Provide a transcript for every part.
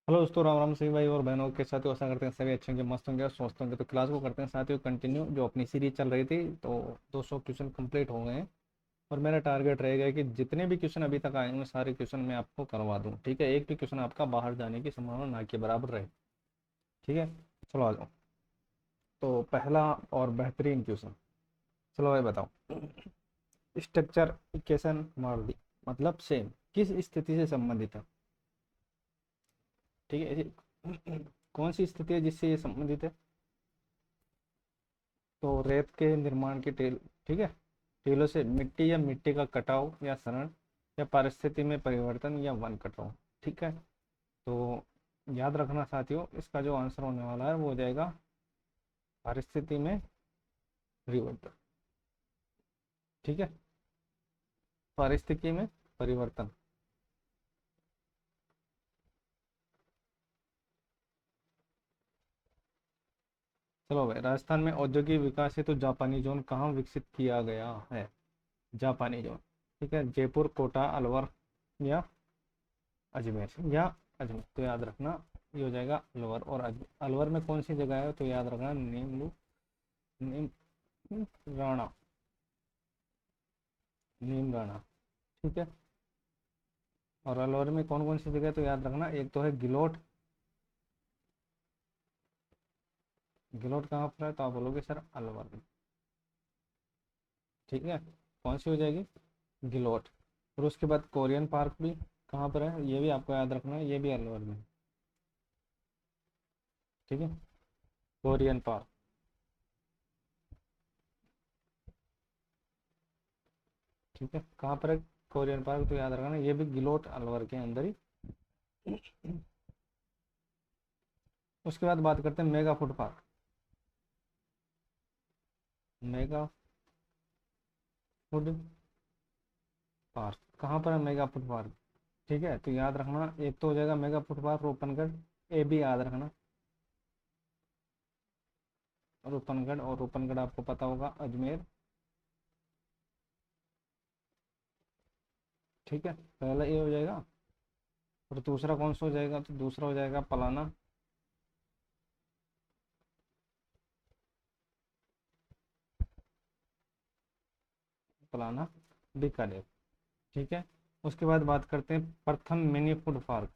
Hello दोस्तों, राम राम सभी भाई और बहनों के साथ आशा करते हैं सभी अच्छे होंगे, मस्त होंगे और स्वस्थ होंगे। तो क्लास को करते हैं साथियों कंटिन्यू। जो अपनी सीरीज चल रही थी तो 200 क्वेश्चन कंप्लीट हो गए हैं। और मेरा टारगेट रहेगा कि जितने भी क्वेश्चन अभी तक आए हैं सारे क्वेश्चन मैं आपको करवा दूं। ठीक है, एक भी क्वेश्चन आपका बाहर जाने की संभावना ना के बराबर रहे। ठीक है, चलो आ जाओ। तो पहला और बेहतरीन क्वेश्चन, चलो भाई बताओ। स्ट्रक्चर इक्वेशन मॉडल मतलब सेम किस स्थिति से संबंधित है? ठीक है, कौन सी स्थिति है जिससे ये संबंधित है? तो रेत के निर्माण की टेल, ठीक है, टीलों से मिट्टी या मिट्टी का कटाव या शरण या पारिस्थिति में परिवर्तन या वन कटाव। ठीक है, तो याद रखना साथियों, इसका जो आंसर होने वाला है वो हो जाएगा पारिस्थिति में परिवर्तन। ठीक है, पारिस्थिति में परिवर्तन। चलो भाई, राजस्थान में औद्योगिक विकास हेतु तो जापानी जोन कहाँ विकसित किया गया है? जापानी जोन, ठीक है, जयपुर, कोटा, अलवर या अजमेर या अजमेर। तो याद रखना ये हो जाएगा अलवर और अजमेर। अलवर में कौन सी जगह है? तो याद रखना नीम राणा, नीम राणा। ठीक है, और अलवर में कौन कौन सी जगह है? तो याद रखना, एक तो है गिलोट। गिलोट कहाँ पर है? तो आप बोलोगे सर अलवर में। ठीक है, कौन सी हो जाएगी? गिलोट। और उसके बाद कोरियन पार्क भी कहाँ पर है? ये भी आपको याद रखना है, ये भी अलवर में। ठीक है, कोरियन पार्क। ठीक है, कहाँ पर है कोरियन पार्क? तो याद रखना ये भी गिलोट अलवर के अंदर ही। उसके बाद बात करते हैं mega food park. Mega food park कहाँ पर है? Mega food park. ठीक है, तो याद रखना एक तो हो जाएगा मेगा फूड पार्क रूपनगढ़। ए भी याद रखना, रूपनगढ़। और रूपनगढ़ आपको पता होगा अजमेर। ठीक है, पहला ये हो जाएगा। और दूसरा कौन सा हो जाएगा? तो दूसरा हो जाएगा पलाना। पलाना बीकानेर। ठीक है, उसके बाद बात करते हैं प्रथम मिनी फूड पार्क।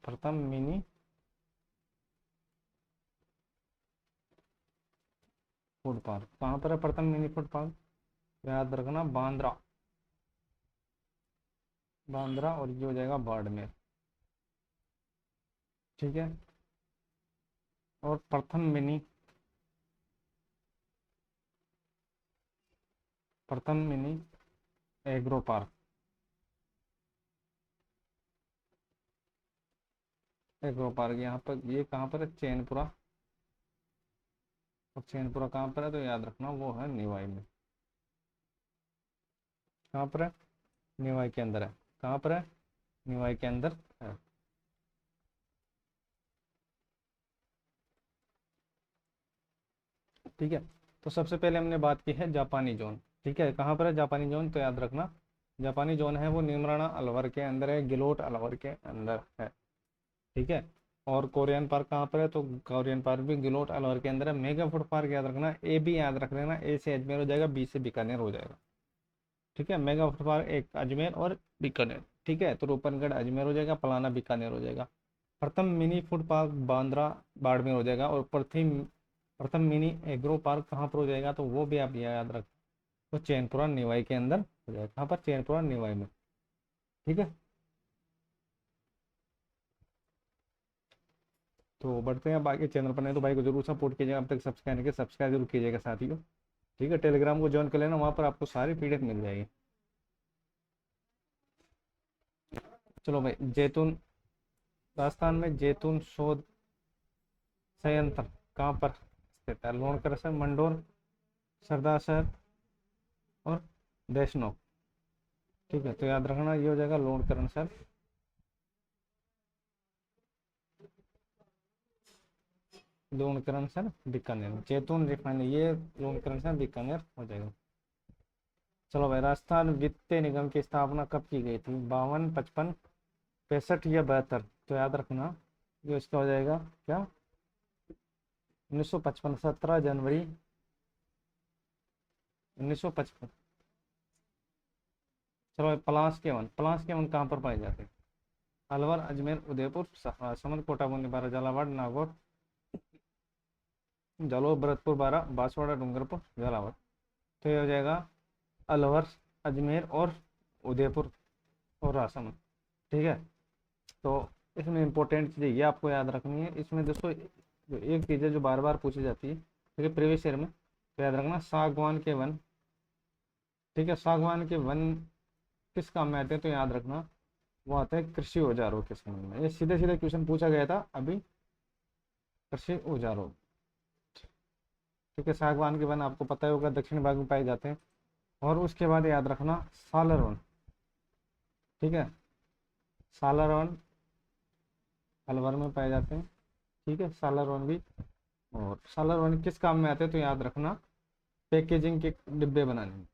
प्रथम मिनी फूड पार्क कहाँ पर है? प्रथम मिनी फूड पार्क याद रखना बांद्रा। बांद्रा और ये हो जाएगा बाड़मेर। ठीक है, और प्रथम mini agro park. Agro park यहाँ पर, ये कहाँ पर है? चैनपुरा। और चैनपुरा कहाँ पर है? तो याद रखना वो है निवाई में। कहाँ पर है? निवाई के अंदर है। कहाँ पर है? निवाई के अंदर है। ठीक है, तो सबसे पहले हमने बात की है जापानी जोन। ठीक है, कहाँ पर है जापानी जोन? तो याद रखना जापानी जोन है वो नीमराणा अलवर के अंदर है, गिलोट अलवर के अंदर है। ठीक है, और कोरियन पार्क कहाँ पर है? तो कोरियन पार्क भी गिलोट अलवर के अंदर है। मेगा फूड पार्क याद रखना, ए भी याद रख लेना, ए से अजमेर हो जाएगा, बी से बीकानेर हो जाएगा। ठीक है, मेगा फूड पार्क एक अजमेर और बीकानेर। ठीक है, तो रूपनगढ़ अजमेर हो जाएगा, पलाना बीकानेर हो जाएगा। प्रथम mini food park Bandra Barmer हो जाएगा। और प्रथम प्रथम मिनी एग्रो पार्क कहाँ पर हो जाएगा? तो वो भी आप याद रख, तो चैनपुरा निवाई के अंदर हो जाएगा। कहाँ पर? चैनपुरा निवाई में। ठीक है, तो बढ़ते हैं अब आगे। चैनल पर नहीं तो भाई को जरूर सपोर्ट कीजिएगा, अब तक सब्सक्राइब नहीं किया सब्सक्राइब जरूर कीजिएगा साथियों। ठीक है, टेलीग्राम को ज्वाइन कर लेना, वहाँ पर आपको सारी पीडीएफ मिल जाएगी। चलो भाई, जैतून, राजस्थान में जैतून शोध संयंत्र कहाँ पर स्थित है? लोणकर, मंडोर, सरदासर और देशनोक। ठीक है, तो याद रखना ये हो जाएगा लोणकरण सर। लोणकरण सर बीकानेर। जैतून रिफाइनरी ये लोणकरण सर बीकानेर हो जाएगा। चलो भाई, राजस्थान वित्त निगम की स्थापना कब की गई थी? 52, 55, 65 या 72? तो याद रखना, ये इसका हो जाएगा क्या? 1955, 17 जनवरी 1955। चलो भाई, पलाश के वन कहाँ पर पाए जाते हैं? अलवर, अजमेर, उदयपुर, समंत, कोटा, बूंदी, बारह, झालावाड़, नागौर, जालौर, भरतपुर, बारह, बांसवाड़ा, डूंगरपुर, झालावाड़। तो ये हो जाएगा अलवर, अजमेर और उदयपुर और राजसमंद। ठीक है। तो इसमें इंपॉर्टेंट चीज़ ये आपको याद रखनी है। इसमें दोस्तों जो एक चीज़ है जो बार बार पूछी जाती है, ठीक है, प्रीवियस ईयर में, तो याद रखना, सागवान के वन। ठीक है, सागवान के वन किस काम में आते हैं? तो याद रखना, वो आते हैं कृषि औजारों के संबंध में। ये सीधे सीधे क्वेश्चन पूछा गया था अभी, कृषि औजारों। ठीक है, सागवान के वन आपको पता ही होगा दक्षिण भाग में पाए जाते हैं। और उसके बाद याद रखना सालर वन। ठीक है, सालर वन अलवर में पाए जाते हैं। ठीक है, सालर वन भी। और सालर वन किस काम में आते हैं? तो याद रखना पैकेजिंग के डिब्बे बनाने में।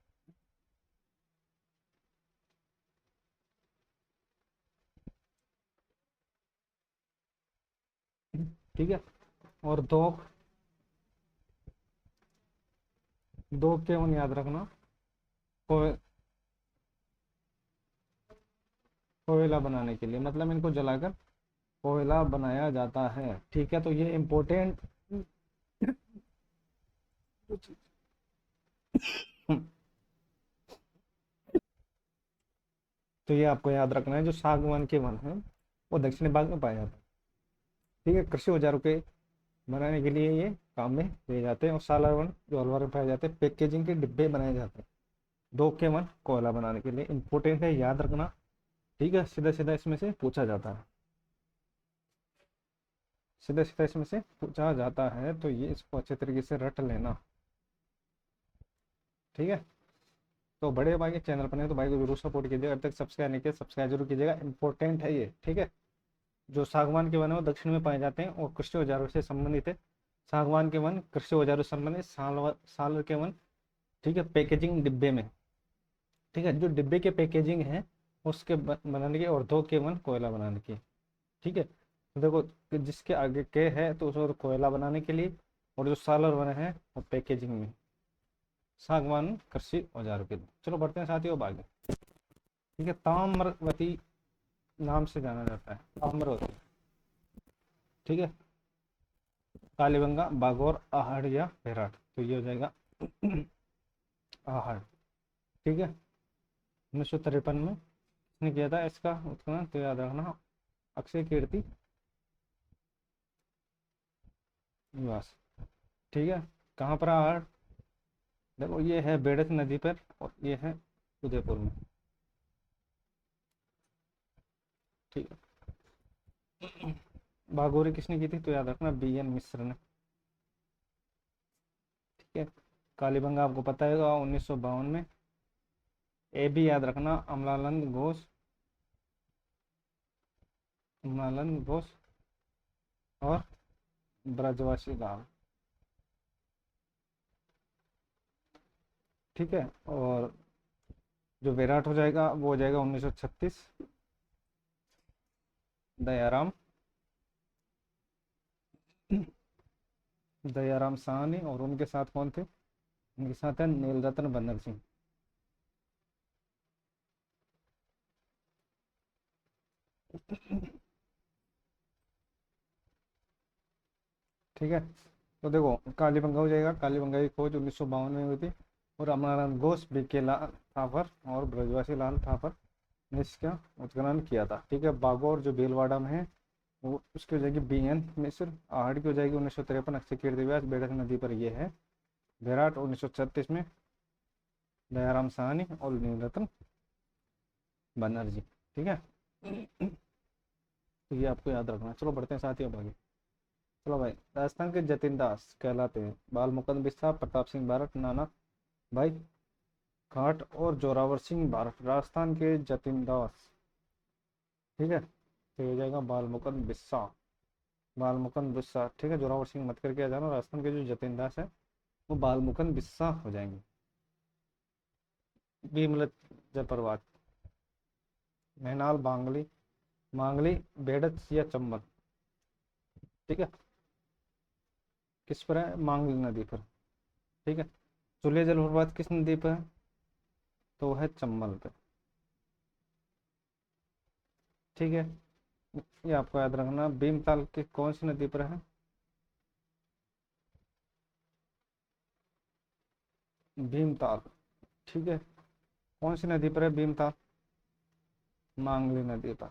ठीक है। और दो, दो के वन याद रखना को, कोयला बनाने के लिए, मतलब इनको जलाकर कोयला बनाया जाता है। ठीक है, तो ये इम्पोर्टेंट तो ये आपको याद रखना है, जो सागवान के वन है वो दक्षिणी भाग में पाए जाते हैं। ठीक है, कृषि औजारों के बनाने के लिए ये काम में लिए जाते हैं। और सालार वन जो अलवर में पाए जाते हैं, पैकेजिंग के डिब्बे बनाए जाते हैं। दो के वन कोयला बनाने के लिए, इंपॉर्टेंट है, याद रखना। ठीक है, सीधा सीधा इसमें से पूछा जाता है, सीधा सीधा इसमें से पूछा जाता है, तो ये इसको अच्छे तरीके से रट लेना। ठीक है। तो बड़े भाई के चैनल पर नहीं तो भाई को जरूर सपोर्ट कीजिएगा, अभी तक सब्सक्राइब नहीं किया सब्सक्राइब जरूर कीजिएगा, इंपॉर्टेंट है ये। ठीक है, जो सागवान के वन है वो दक्षिण में पाए जाते हैं और कृषि औजारों से संबंधित है। सागवान के वन कृषि औजारों से संबंधित, साल के वन, ठीक है, पैकेजिंग डिब्बे में। ठीक है, जो डिब्बे के पैकेजिंग है उसके बनाने की, और दो के वन कोयला बनाने की। ठीक है, तो देखो कि जिसके आगे के है तो उसको कोयला बनाने के लिए, और जो सालर वन है वो पैकेजिंग में, सागवान कृषि औजारों के लिए। चलो बढ़ते हैं साथियों अब आगे। ठीक है, ताम्रवती नाम से जाना जाता है, ताम्रवती। ठीक है, कालीबंगा, बागौर, आहड़ या बेराट? तो ये हो जाएगा आहड़। ठीक है, 1953 में किसने किया था इसका उत्खनन? तो याद रखना अक्षय कीर्ति निवास। ठीक है, कहाँ पर आहड़? देखो ये है बेड़त नदी पर और ये है उदयपुर में। ठीक है, बागोरी किसने की थी? तो याद रखना बी एन मिश्र ने। ठीक है, कालीबंगा आपको पता है 1952 में। ए भी याद रखना अमलानंद घोष, अमलानंद घोष और ब्रजवासी लाल। ठीक है, और जो विराट हो जाएगा वो हो जाएगा 1936, दयाराम, दयाराम साहनी। और उनके साथ कौन थे? उनके साथ है नीलरत्न बनर्जी। ठीक है, तो देखो कालीबंगा हो जाएगा, कालीबंगा की खोज 1952 में हुई थी। और अमरानंद घोष, बीके लाल थापर और ब्रजवासी लाल थापर ने इसका उत्खनन किया था। ठीक है, बागौर जो भीलवाड़ा में है वो उसकी हो जाएगी बी एन मिश्र। आहड़ की हो जाएगी 1953, अक्षय कीर्ति व्यास, बेड़क नदी पर ये है। विराट 1936 में दयाराम साहनी और नीलरत्न बनर्जी। ठीक है, तो ये आपको याद रखना। चलो बढ़ते हैं साथियों अब आगे। चलो भाई, राजस्थान के जतिन दास कहलाते हैं बाल मुकुंद बिस्सा, प्रताप सिंह बारट, नाना भाई खाट और जोरावर सिंह बारट। राजस्थान के जतिन दास। ठीक है, तो ये हो जाएगा बाल मुकुंद बिस्सा, बाल मुकुंद बिस्सा। ठीक है, जोरावर सिंह मत करके आ जाना। राजस्थान के जो जतिन दास है वो बाल मुकुंद बिस्सा हो जाएंगे। भीमलत जलप्रपात, मैनाल, बांगली, मांगली, बेडच या चंबल। ठीक है, किस पर है? मांगली नदी पर। ठीक है, चुलिया जलप्रपात किस नदी पर है? तो वो है चंबल पे। ठीक है, ये आपको याद रखना। भीमताल की कौन सी नदी पर है? भीमताल। ठीक है, कौन सी नदी पर है भीमताल? मांगली नदी पर।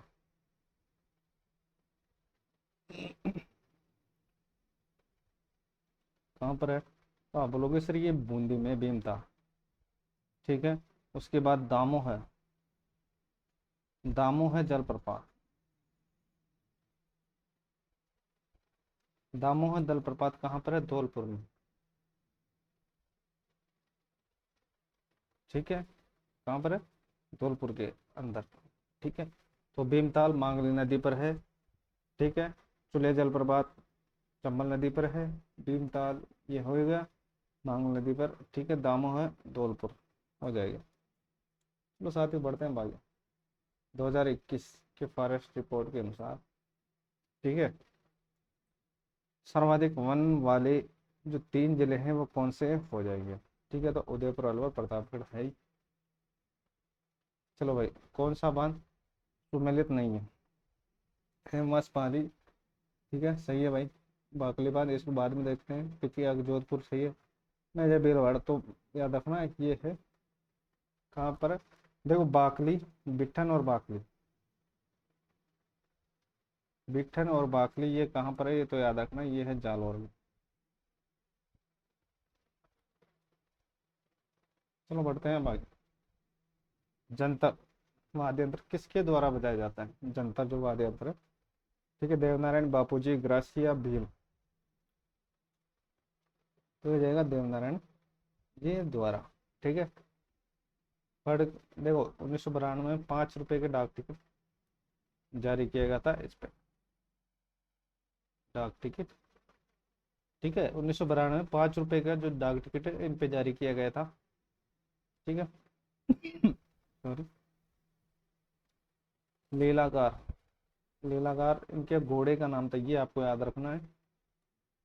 कहाँ पर है? तो आप बोलोगे सर ये बूंदी में भीमताल। ठीक है, उसके बाद दामोह है, दामोह है जलप्रपात। दामोह जलप्रपात कहाँ पर है? धौलपुर में। ठीक है, कहाँ पर है? धौलपुर के अंदर। ठीक है, तो भीमताल मांगली नदी पर है। ठीक है, चुले जलप्रपात चंबल नदी पर है। भीमताल ये हो गया मांगली नदी पर। ठीक है, दामोह है धौलपुर, हो जाएगा। चलो साथ ही बढ़ते हैं भाई। 2021 के फॉरेस्ट रिपोर्ट के अनुसार, ठीक है, सर्वाधिक वन वाले जो 3 जिले हैं वो कौन से हो जाएंगे? ठीक है, तो उदयपुर, अलवर, प्रतापगढ़ है ही। चलो भाई, कौन सा बांध सुमेलित नहीं है? हेमवास पाली। ठीक है, सही है भाई। बाकली बांध इसको बाद में देखते हैं। पिछिया जोधपुर सही है। नहीं, जय भीलवाड़ा तो याद रखना ये है कहाँ पर है? देखो, बाकली, बिट्ठन और बाकली, बिट्ठन और बाकली ये कहाँ पर है? ये तो याद रखना, ये है जालौर में। चलो बढ़ते हैं भाई। जंतर वाद्य यंत्र किसके द्वारा बजाया जाता है? जंतर जो वाद्य यंत्र है। ठीक है, देवनारायण बापूजी, ग्रासी या भील? तो हो जाएगा देवनारायण जी द्वारा। ठीक है, पर देखो 1992 में 5 रुपए के डाक टिकट जारी किया गया था इस पे, डाक टिकट। ठीक है, 1992 में 5 रुपए का जो डाक टिकट है इन पे जारी किया गया था। ठीक है। सॉरी। लीलागार, लीलागार इनके घोड़े का नाम था, ये आपको याद रखना है।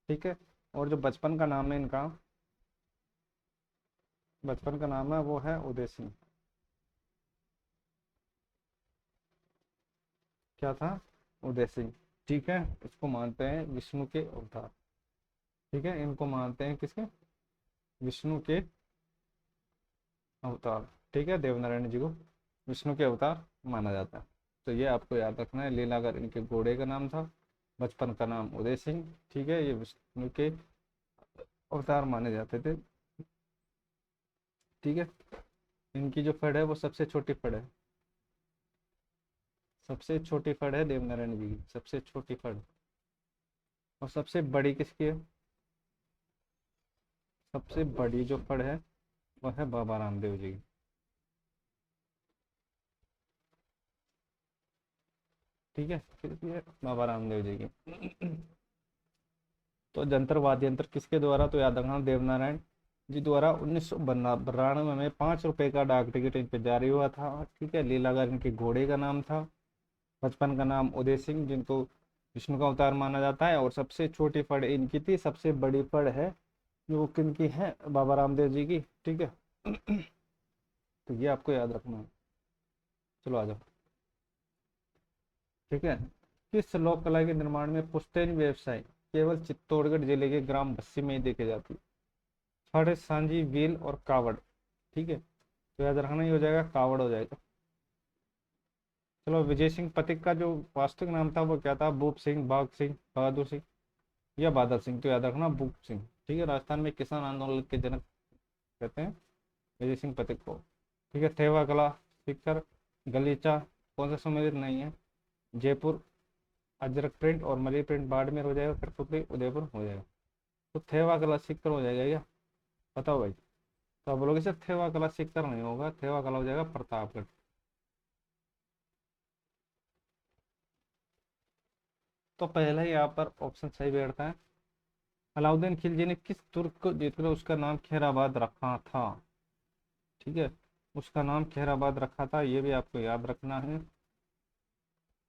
ठीक है, और जो बचपन का नाम है इनका, बचपन का नाम है वो है उदय सिंह। क्या था? उदय सिंह। ठीक है, इसको मानते हैं विष्णु के अवतार। ठीक है, इनको मानते हैं किसके? विष्णु के अवतार। ठीक है, देवनारायण जी को विष्णु के अवतार माना जाता है। तो ये आपको याद रखना है। लीलागर इनके घोड़े का नाम था, बचपन का नाम उदय सिंह। ठीक है, ये विष्णु के अवतार माने जाते थे। ठीक है, इनकी जो फड़ है वो सबसे छोटी फड़ है, सबसे छोटी फड़ है देवनारायण जी की, सबसे छोटी फड़। और सबसे बड़ी किसकी है? सबसे बड़ी जो फड़ है वो है बाबा रामदेव जी की। ठीक है, किसकी है? बाबा रामदेव जी की। तो जंतर वाद्य यंत्र किसके द्वारा? तो याद रखना देवनारायण जी द्वारा 1992 में 5 रुपए का डाक टिकट इन पे जारी हुआ था। ठीक है, लीलागर इनके घोड़े का नाम था, बचपन का नाम उदय सिंह, जिनको विष्णु का अवतार माना जाता है। और सबसे छोटी फड़ इनकी थी, सबसे बड़ी फड़ है जो किनकी है? बाबा रामदेव जी की। ठीक है। तो ये आपको याद रखना है। चलो आ जाओ। ठीक है, किस लोक कला के निर्माण में पुश्तैनी व्यवसाय केवल चित्तौड़गढ़ जिले के ग्राम बस्सी में ही देखे जाती है? फड़, सांझी, व्हील और कावड़। ठीक है, तो याद रखना, ही हो जाएगा कावड़ हो जाएगा। चलो, विजय सिंह पथिक का जो वास्तविक नाम था वो क्या था? भूप सिंह, बाघ सिंह, बहादुर सिंह या बादल सिंह? तो याद रखना भूप सिंह। ठीक है, राजस्थान में किसान आंदोलन के जनक कहते हैं विजय सिंह पथिक को। ठीक है, थेवा कला, सीकर, गलीचा कौन सा सम्मिलित नहीं है? जयपुर, अजरक प्रिंट और मलई प्रिंट बाड़मेर हो जाएगा, कठपुतली उदयपुर हो जाएगा। तो थेवा कला सीकर हो जाएगा क्या? बताओ भाई। तो आप बोलोगे सर थेवा कला सीकर नहीं होगा, थेवा कला हो जाएगा प्रतापगढ़। तो पहला ही यहाँ पर ऑप्शन सही बैठता है। अलाउद्दीन खिलजी ने किस तुर्क को जीतकर उसका नाम खैराबाद रखा था? ठीक है, उसका नाम खैराबाद रखा था, ये भी आपको याद रखना है।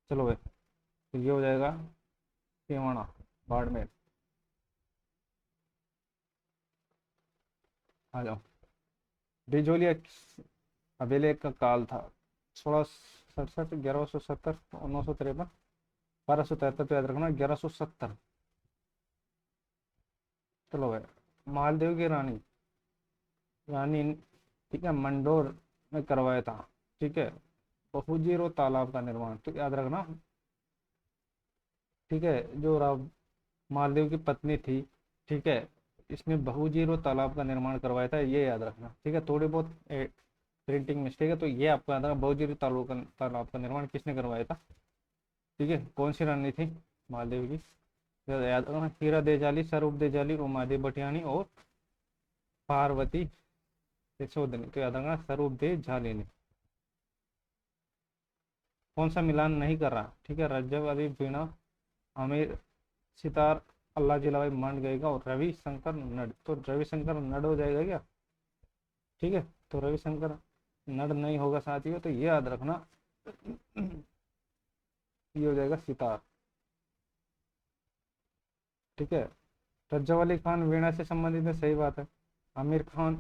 चलो भाई, तो ये हो जाएगा केवड़ा, बाड़मेर। आ जाओ। डिजोलिया अभिलेख का काल था 1667, 1170, 953, 1273, तो याद रखना 1170। चलो भाई, मालदीव की रानी, रानी, ठीक है, मंडोर में करवाया था। ठीक है, बहुजीरो तालाब का निर्माण, तो याद रखना। ठीक है, जो मालदीव की पत्नी थी, ठीक है, इसने बहुजीरो तालाब का निर्माण करवाया था, ये याद रखना। ठीक है, थोड़ी बहुत प्रिंटिंग मिस्टेक है, तो ये आपको याद रखना, बहुजीरो तालाब का निर्माण किसने करवाया था। ठीक है, कौन सी रानी थी मालदीव की, याद रखना। हीरा देजाली, स्वरूप देजाली, उमादेव भटियानी और पार्वती संशोधनी, तो याद रखना स्वरूप देजाली ने। कौन सा मिलान नहीं कर रहा, ठीक है, रज्जब अली वीणा, आमिर सितार, अल्लाह जिलावे मान गएगा और रविशंकर नड, तो रविशंकर नड हो जाएगा क्या। ठीक है, तो रविशंकर नड नहीं होगा साथियों, तो ये याद रखना ये हो जाएगा सितार। ठीक है, रज्जब अली खान वीणा से संबंधित है, सही बात है। आमिर खान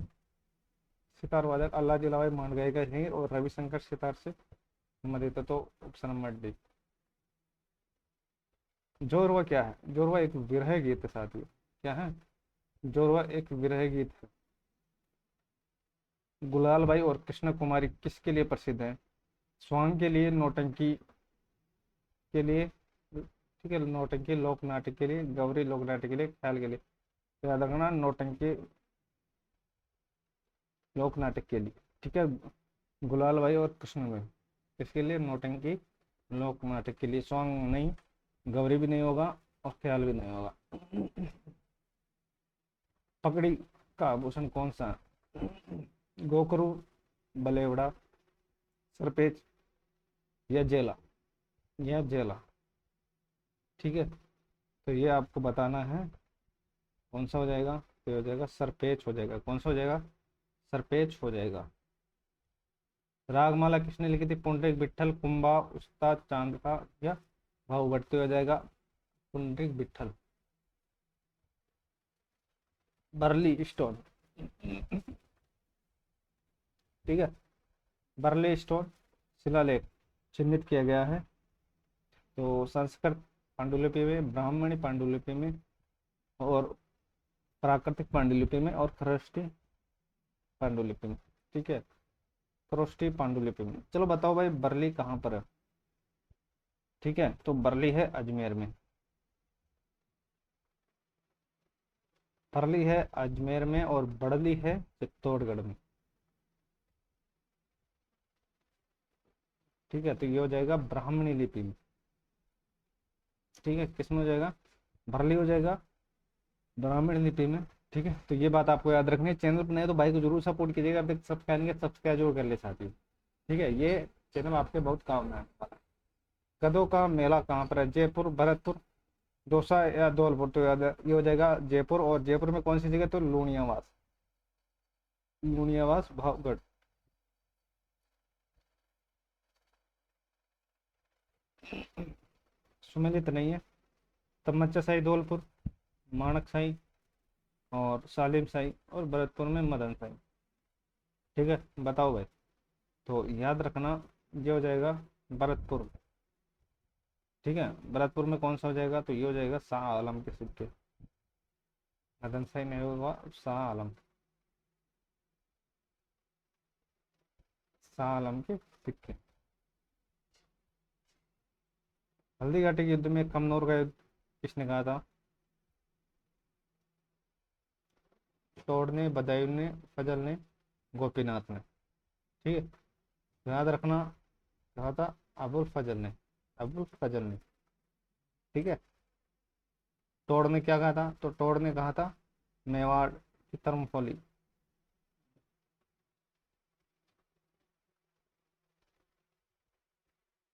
सितार वादक, अल्लाह जिलावे मान गएगा हीर और रविशंकर सितार से संबंधित है, तो ऑप्शन नंबर डी। जोरवा क्या है, जोरवा एक विरह गीत है साथियों। क्या है, जोरवा एक विरह गीत है। गुलाल भाई और कृष्ण कुमारी किसके लिए प्रसिद्ध है, स्वांग के लिए, नौटंकी के लिए, ठीक है, नौटंकी लोक नाटक के लिए, गौरी लोक नाटक के लिए, ख्याल के लिए, तो याद रखना नौटंकी लोक नाटक के लिए। ठीक है, गुलाल भाई और कृष्ण भाई किसके लिए, नौटंकी लोक नाटक के लिए, सॉन्ग नहीं, गौरी भी नहीं होगा और ख्याल भी नहीं होगा। पकड़ी का आभूषण कौन सा है, गोकरू, बलेवड़ा, सरपेच या जेला, या जेला। ठीक है, तो ये आपको बताना है कौन सा हो जाएगा, तो ये हो जाएगा सरपेच हो जाएगा। कौन सा हो जाएगा, सरपेच हो जाएगा। रागमाला किसने लिखी थी, पुंडरीक विट्ठल, कुंभा, उस्ताद चांद का या भावभट्टी, हो जाएगा पुंडरीक विट्ठल। बर्ली स्टोन, ठीक है, बर्ली स्टोन शिलालेख चिन्हित किया गया है, तो संस्कृत पांडुलिपि में, ब्राह्मणी पांडुलिपि में और प्राकृतिक पांडुलिपि में और खरोष्टी पांडुलिपि में। ठीक है, खरोष्टी पांडुलिपि में। चलो बताओ भाई, बरली कहाँ पर है। ठीक है, तो बरली है अजमेर में, बरली है अजमेर में और बड़ली है चित्तौड़गढ़ में। ठीक है, तो ये हो जाएगा ब्राह्मणी लिपि में। ठीक है, किसमें हो जाएगा, बरली हो जाएगा ब्राह्मण लिपि में। ठीक है, तो ये बात आपको याद रखनी है। चैनल पर नए तो भाई को जरूर सपोर्ट कीजिएगा, अब तक सब्सक्राइब सब्सक्राइब जरूर कर ले साथी। ठीक है, ये चैनल आपके बहुत काम में है। गधों का मेला कहाँ पर है, जयपुर, भरतपुर, दौसा या धौलपुर, तो याद ये हो जाएगा जयपुर। और जयपुर में कौन सी जगह, तो लूणियावास, लूणियावास भावगढ़। सुमेलित नहीं है, तमच्चा साई धौलपुर, माणक साई और सालिम साई, और भरतपुर में मदन साई। ठीक है, बताओ भाई, तो याद रखना ये हो जाएगा भरतपुर। ठीक है, भरतपुर में कौन सा हो जाएगा, तो ये हो जाएगा शाह आलम के सिक्के, मदन साई नहीं होगा, शाह आलम, शाह आलम के सिक्के। हल्दी घाटी के युद्ध में कमनौर का युद्ध किसने कहा था, तोड़ ने, बदायूं ने, फजल ने, गोपीनाथ ने। ठीक है, याद रखना, कहा था अबुल फजल ने, अबुल फजल ने। ठीक है, तोड़ ने क्या कहा था, तो तोड़ ने कहा था मेवाड़ की तरमफोली।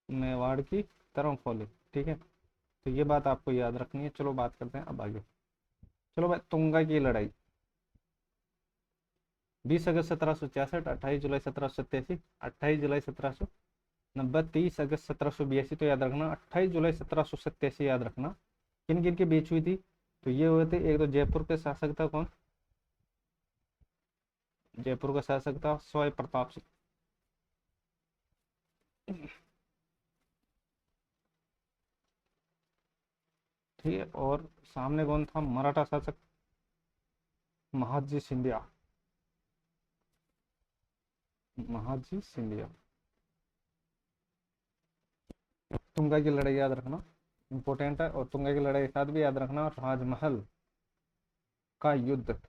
मेवाड़ की तरमफोली। ठीक है, तो ये बात आपको याद रखनी है। चलो बात करते हैं अब आगे। चलो भाई, तुंगा की लड़ाई, 20 अगस्त 1766, 28 जुलाई 1787, 28 जुलाई 1790, 30 अगस्त 1782। तो याद रखना 28 जुलाई 1787 याद रखना। किन किन के बीच हुई थी? तो ये हुए थे, एक तो जयपुर के शासक था कौन? जयपुर का शासक था सवाई प्रताप सिंह। ठीक है, और सामने कौन था? मराठा शासक महादजी सिंधिया। महादजी सिंधिया। तुंगा की लड़ाई याद रखना, इंपॉर्टेंट है। और तुंगा की लड़ाई के साथ भी याद रखना राजमहल का युद्ध।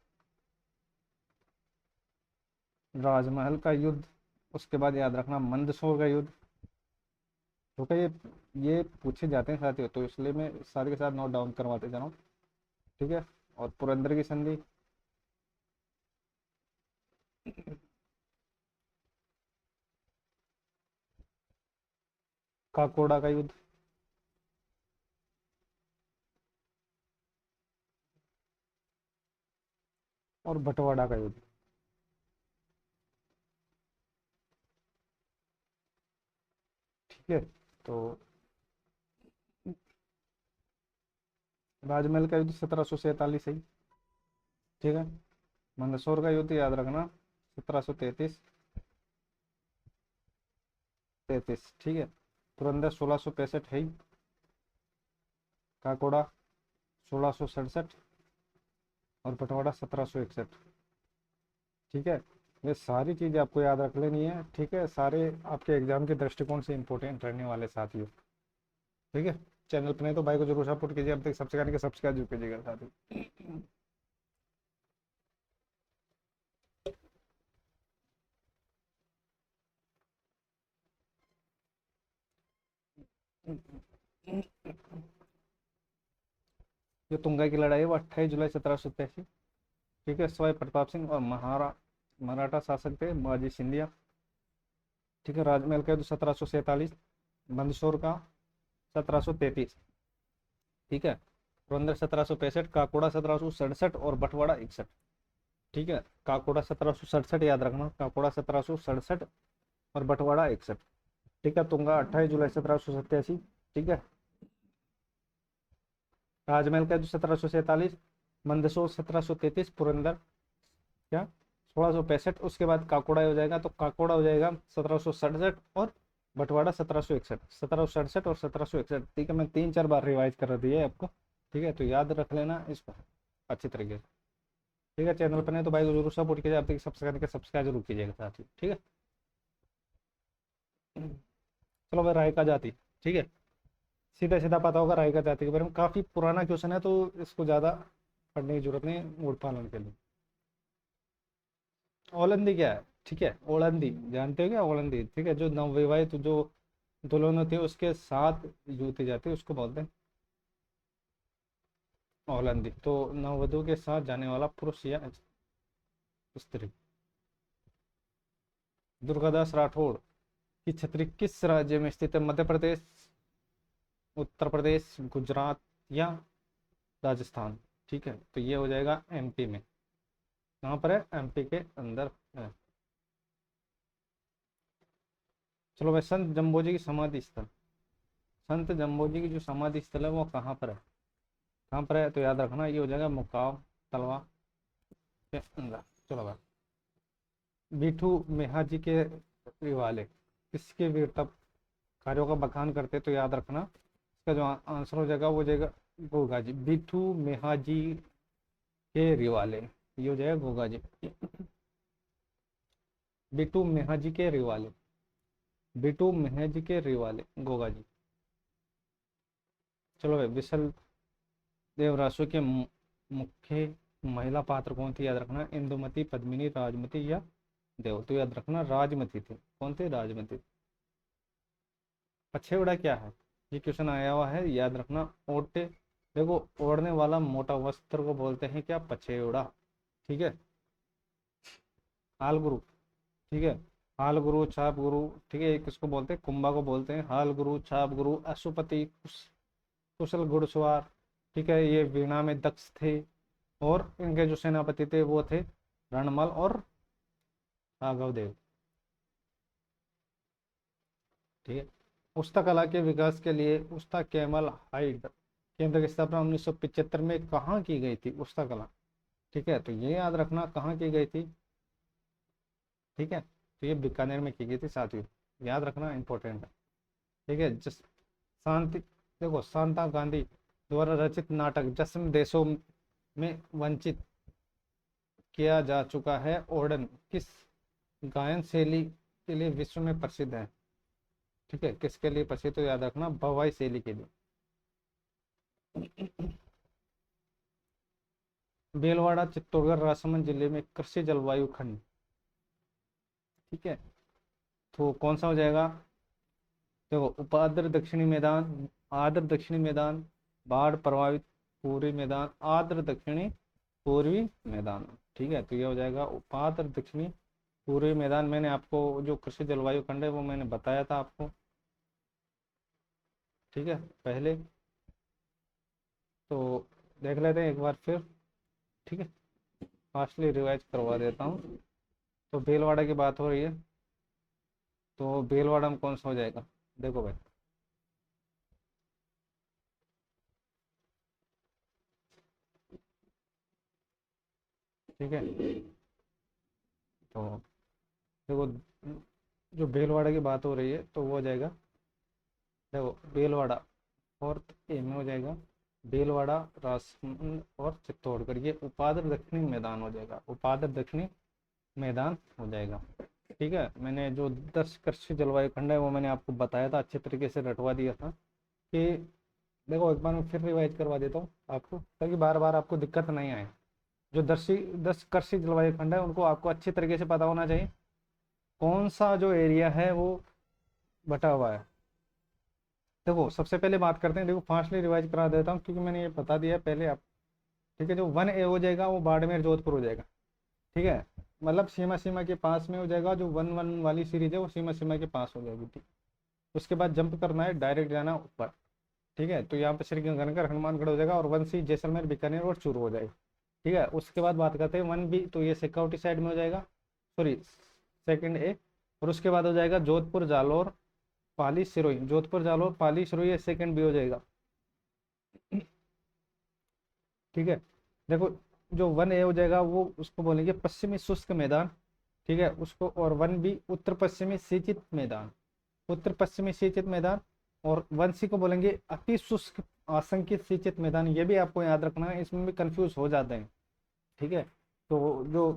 राजमहल का युद्ध, उसके बाद याद रखना मंदसौर का युद्ध। तो क्या ये पूछे जाते हैं साथियों, तो इसलिए मैं साथ के साथ नोट डाउन करवाते जा रहा हूँ। ठीक है, और पुरंदर की संधि, काकोड़ा का युद्ध, और बंटवाड़ा का युद्ध। ठीक है, तो राजमहल का युद्ध 1747 सही। ठीक है, मंदसौर का युद्ध याद रखना 1733। ठीक है, पुरंदर 1665 है ही। काकोड़ा 1667, और बंटवाड़ा 1761। ठीक है, ये सारी चीज़ें आपको याद रख लेनी है। ठीक है, सारे आपके एग्जाम के दृष्टिकोण से इंपॉर्टेंट रहने वाले साथियों। ठीक है, चैनल पर नहीं तो भाई को जरूर सपोर्ट कीजिए, अब तक सब्सक्राइब करके सब्सक्राइब जरूर कीजिएगा साथियों। जो तुंगा की लड़ाई है वो 28 जुलाई 1787। ठीक है, सवाई प्रताप सिंह और मराठा शासक थे बाजी सिंधिया। ठीक है, राजमहल का युद्ध 1747, मंदसौर का 1733। ठीक है, पुरंदर 1765, काकोड़ा 1767, और बंटवाड़ा 61। ठीक है, काकोड़ा 1767 याद रखना, काकोड़ा 1767 और बंटवाड़ा 61। ठीक है, तुंगा 28 जुलाई 1787। ठीक है, राजमहल का युद्ध 1747, मंदसौर 1733, पुरंदर क्या 1665। उसके बाद काकोड़ा हो जाएगा, तो काकोड़ा हो जाएगा 1767, और बंटवाड़ा 1761। 1767 और 1761। ठीक है, मैं 3-4 बार रिवाइज कर दिया है आपको। ठीक है, तो याद रख लेना इसको अच्छी तरीके से। ठीक है, चैनल पर नहीं तो भाई को जरूर सपोर्ट कीजिए, आप तक सब्सक्राइब जरूर कीजिएगा साथ ही। ठीक है, चलो भाई, राय का जाति। ठीक है, सीधा सीधा पता होगा राय का जाति के बारे में, काफी पुराना क्वेश्चन है तो इसको ज्यादा पढ़ने की जरूरत नहीं है वोट पालन के लिए। ओलंदी क्या है? ठीक है, ओलंदी जानते हो क्या? ओलंदी, ठीक है, जो नवविवाहित जो दुल्हन होती है उसके साथ युवती जाती है उसको बोलते हैं ओलंदी। तो नववधु के साथ जाने वाला पुरुष या स्त्री। दुर्गादास राठौड़ की छतरी किस राज्य में स्थित है? मध्य प्रदेश, उत्तर प्रदेश, गुजरात या राजस्थान? ठीक है, तो ये हो जाएगा एमपी में। कहाँ पर है? एमपी के अंदर है। चलो भाई, संत जम्बोजी की समाधि स्थल, संत जम्बोजी की जो समाधि स्थल है वो कहाँ पर है? कहाँ पर है? तो याद रखना ये हो जाएगा मुकाम तलवा के अंदर। चलो भाई, बिठू मेहाजी के रिवाले किसके वीरता कार्यों का बखान करते? तो याद रखना इसका जो आंसर हो जाएगा वो हो जाएगा गोगा जी। बिठू मेहाजी के रिवाले, ये हो जाएगा गोगा जी। बिटू मेहाजी के रिवाले, बिटू मेहाजी के रिवाले, गोगा जी। चलो भाई, विशल देव रासु के मुख्य महिला पात्र कौन थी? याद रखना इंदुमती, पद्मिनी, राजमती या देव। तो याद रखना राजमती थे। कौन थे? राजमती। पछेवड़ा क्या है? ये क्वेश्चन आया हुआ है, याद रखना ओटे, देखो ओढ़ने वाला मोटा वस्त्र को बोलते हैं क्या? पछेवड़ा। ठीक है, हाल गुरु। ठीक है, हाल गुरु, छाप गुरु। ठीक है, एक इसको बोलते हैं कुंभा को बोलते हैं हाल गुरु, छाप गुरु, अशुपति, कुशल घुड़सवार। ठीक है, ये वीणा में दक्ष थे, और इनके जो सेनापति थे वो थे रणमल और राघव देव। ठीक है। उस्ता कला के विकास के लिए उस्ता केमल हाइड केंद्र की स्थापना 1975 में कहाँ की गई थी? उस्ता कला। ठीक है, तो ये याद रखना कहाँ की गई थी। ठीक है, तो ये बीकानेर में की गई थी साथियों, याद रखना इंपॉर्टेंट है। ठीक है। जस शांति देखो, शांता गांधी द्वारा रचित नाटक जश्न देशों में वंचित किया जा चुका है ओडन किस गायन शैली के लिए विश्व में प्रसिद्ध है? ठीक है, किसके लिए प्रसिद्ध, तो याद रखना भवाई शैली के लिए। भीलवाड़ा चित्तौड़गढ़ राजसमंद जिले में कृषि जलवायु खंड। ठीक है, तो कौन सा हो जाएगा? देखो, उपाद्र दक्षिणी मैदान, आर्द्र दक्षिणी मैदान, बाढ़ प्रभावित पूर्वी मैदान, आर्द्र दक्षिणी पूर्वी मैदान। ठीक है, तो ये हो जाएगा उपाद्र दक्षिणी पूर्वी मैदान। मैंने आपको जो कृषि जलवायु खंड है वो मैंने बताया था आपको। ठीक है, पहले तो देख लेते हैं एक बार फिर। ठीक है, फास्टली रिवाइज करवा देता हूँ। तो भीलवाड़ा की बात हो रही है, तो भीलवाड़ा में कौन सा हो जाएगा? देखो भाई, ठीक है, तो देखो, जो भीलवाड़ा की बात हो रही है तो वो हो जाएगा, देखो भीलवाड़ा फोर्थ ए में हो जाएगा। भीलवाड़ा, राजसमंद और चित्तौड़गढ़ ये उपाद्र दक्षिणी मैदान हो जाएगा, उपाद्र दक्षिणी मैदान हो जाएगा। ठीक है, मैंने जो 10 कृषि जलवायु खंड है वो मैंने आपको बताया था, अच्छे तरीके से रटवा दिया था कि देखो एक बार मैं फिर रिवाइज करवा देता हूँ आपको, ताकि बार बार आपको दिक्कत नहीं आए। जो 10 कृषि जलवायु खंड है उनको आपको अच्छे तरीके से पता होना चाहिए कौन सा जो एरिया है वो बटा हुआ है। देखो सबसे पहले बात करते हैं, देखो फास्टली रिवाइज करा देता हूँ क्योंकि मैंने ये बता दिया है पहले आप। ठीक है, जो 1A हो जाएगा वो बाड़मेर जोधपुर हो जाएगा। ठीक है, मतलब सीमा सीमा के पास में हो जाएगा, जो 1-1 वाली सीरीज है वो सीमा सीमा के पास हो जाएगी। ठीक, उसके बाद जंप करना है, डायरेक्ट जाना ऊपर। ठीक है, तो यहाँ पे श्री गंगानगर हनुमानगढ़ हो जाएगा, और 1C जैसलमेर बीकानेर और चूरू हो जाएगा। ठीक है, उसके बाद बात करते हैं 1B, तो ये सिक्योरिटी साइड में हो जाएगा, सॉरी सेकंड ए। और उसके बाद हो जाएगा जोधपुर जालौर पाली सिरोही, जोधपुर जालौर पाली सिरोही, ये सेकंड बी हो जाएगा। ठीक है, देखो जो 1A हो जाएगा वो उसको बोलेंगे पश्चिमी शुष्क मैदान। ठीक है, उसको, और 1B उत्तर पश्चिमी सिंचित मैदान, उत्तर पश्चिमी सिंचित मैदान। और 1C को बोलेंगे अति शुष्क आसंकित सिंचित मैदान। ये भी आपको याद रखना है, इसमें भी कंफ्यूज हो जाते हैं। ठीक है, तो जो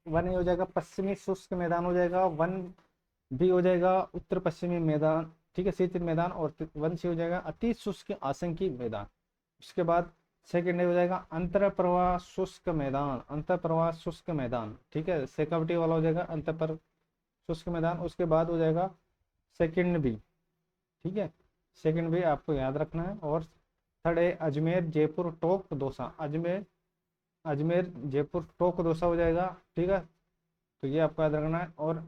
1A हो जाएगा पश्चिमी शुष्क मैदान हो जाएगा, 1B हो जाएगा उत्तर पश्चिमी मैदान, ठीक है, सिंचित मैदान, और 1C हो जाएगा अति शुष्क आसंकी मैदान। उसके बाद सेकेंड हो जाएगा अंतर प्रवाह शुष्क मैदान, अंतर प्रवाह शुष्क मैदान। ठीक है, सेकविटी वाला हो जाएगा अंतर पर शुष्क मैदान। उसके बाद हो जाएगा सेकंड बी। ठीक है, सेकंड बी आपको याद रखना है। और थर्ड है अजमेर जयपुर टोक दोसा, अजमेर अजमेर जयपुर टोक दोसा हो जाएगा। ठीक है, तो ये आपको याद रखना है। और